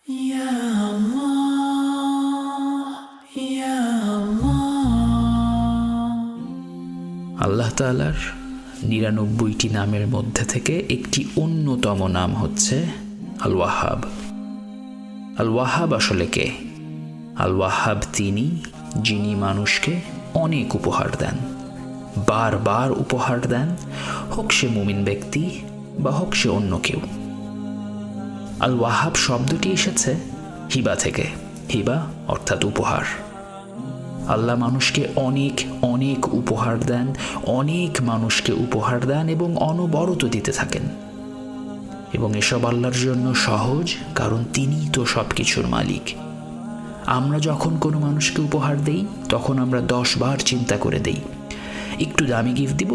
Ya Allah, Ya Allah। আল্লাহ তাআলার ৯৯টি নামের মধ্যে থেকে একটি অন্যতম নাম হচ্ছে আল ওয়াহাব। আল ওয়াহাব আসলে কে? আল ওয়াহাব তিনি, যিনি মানুষকে অনেক উপহার দেন, বারবার উপহার দেন, হোক সে মুমিন ব্যক্তি বা হোক সে অন্য কেউ। আল ওয়াহাব শব্দটি এসেছে হিবা থেকে। হিবা অর্থাৎ উপহার। আল্লাহ মানুষকে অনেক অনেক উপহার দেন, অনেক মানুষকে উপহার দেন এবং অনবরত দিতে থাকেন। এবং এসব আল্লাহর জন্য সহজ, কারণ তিনিই তো সব কিছুর মালিক। আমরা যখন কোনো মানুষকে উপহার দেই তখন আমরা 10 বার চিন্তা করে দেই, একটু দামি গিফট দিব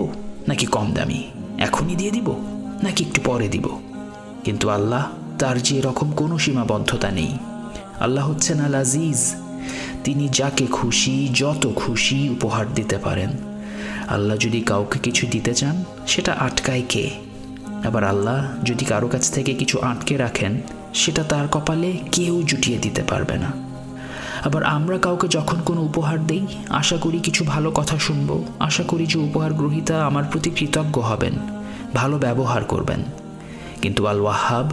নাকি কম দামি, এখনই দিয়ে দিব নাকি একটু পরে দিব। কিন্তু আল্লাহ, তার যে এরকম কোনো সীমাবদ্ধতা নেই। আল্লাহ হচ্ছেন আল আজিজ। তিনি যাকে খুশি যত খুশি উপহার দিতে পারেন। আল্লাহ যদি কাউকে কিছু দিতে চান সেটা আটকায় কে? আবার আল্লাহ যদি কারো কাছ থেকে কিছু আটকে রাখেন সেটা তার কপালে কেউ জুটিয়ে দিতে পারবে না। আবার আমরা কাউকে যখন কোনো উপহার দেই আশা করি কিছু ভালো কথা শুনবো, আশা করি যে উপহার গ্রহীতা আমার প্রতি কৃতজ্ঞ হবেন, ভালো ব্যবহার করবেন। কিন্তু আল ওয়াহাব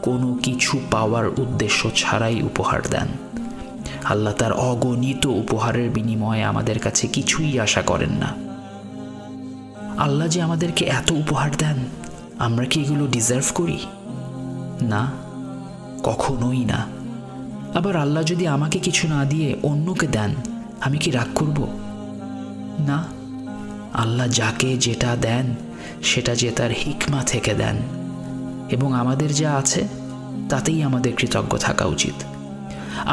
কোনো কিছু পাওয়ার উদ্দেশ্য ছাড়াই উপহার দেন। আল্লাহ তার অগণিত উপহারের বিনিময়ে আমাদের কাছে কিছুই আশা করেন না। আল্লাহ যে আমাদেরকে এত উপহার দেন, আমরা কি এগুলো ডিজার্ভ করি? না, কখনোই না। আবার আল্লাহ যদি আমাকে কিছু না দিয়ে অন্যকে দেন, আমি কি রাগ করব? না। আল্লাহ যাকে যেটা দেন সেটা যে তার হিকমা থেকে দেন, এবং আমাদের যা আছে তাতেই আমাদের কৃতজ্ঞ থাকা উচিত।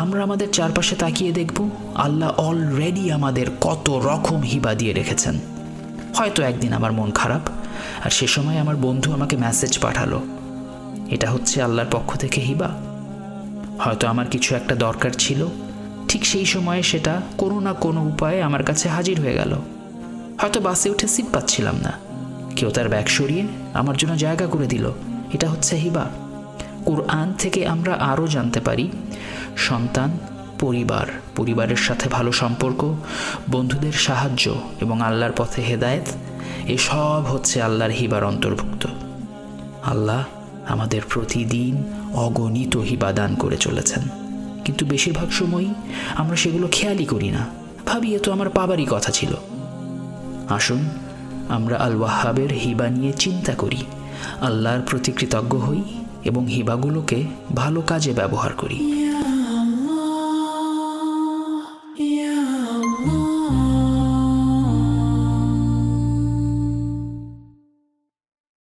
আমরা আমাদের চারপাশে তাকিয়ে দেখব আল্লাহ অলরেডি আমাদের কত রকম হিবা দিয়ে রেখেছেন। হয়তো একদিন আমার মন খারাপ, আর সে সময় আমার বন্ধু আমাকে মেসেজ পাঠালো, এটা হচ্ছে আল্লাহর পক্ষ থেকে হিবা। হয়তো আমার কিছু একটা দরকার ছিল, ঠিক সেই সময়ে সেটা কোনো না কোনো উপায়ে আমার কাছে হাজির হয়ে গেল। হয়তো বাসে উঠে সিট পাচ্ছিলাম না, কেউ তার ব্যাগ সরিয়ে আমার জন্য জায়গা করে দিল, এটা হচ্ছে হিবা। কুরআন থেকে আমরা আরও জানতে পারি সন্তান, পরিবারের সাথে ভালো সম্পর্ক, বন্ধুদের সাহায্য এবং আল্লাহর পথে হেদায়েত, এসব হচ্ছে আল্লাহর হিবার অন্তর্ভুক্ত। আল্লাহ আমাদের প্রতিদিন অগণিত হিবা দান করে চলেছেন, কিন্তু বেশিরভাগ সময়ই আমরা সেগুলো খেয়ালই করি না, ভাবি এ তো আমার পাবারই কথা ছিল। আসুন আমরা আল ওয়াহাবের হিবা নিয়ে চিন্তা করি, আল্লাহর প্রতি কৃতজ্ঞ হই এবং হিবাগুলোকে ভালো কাজে ব্যবহার করি।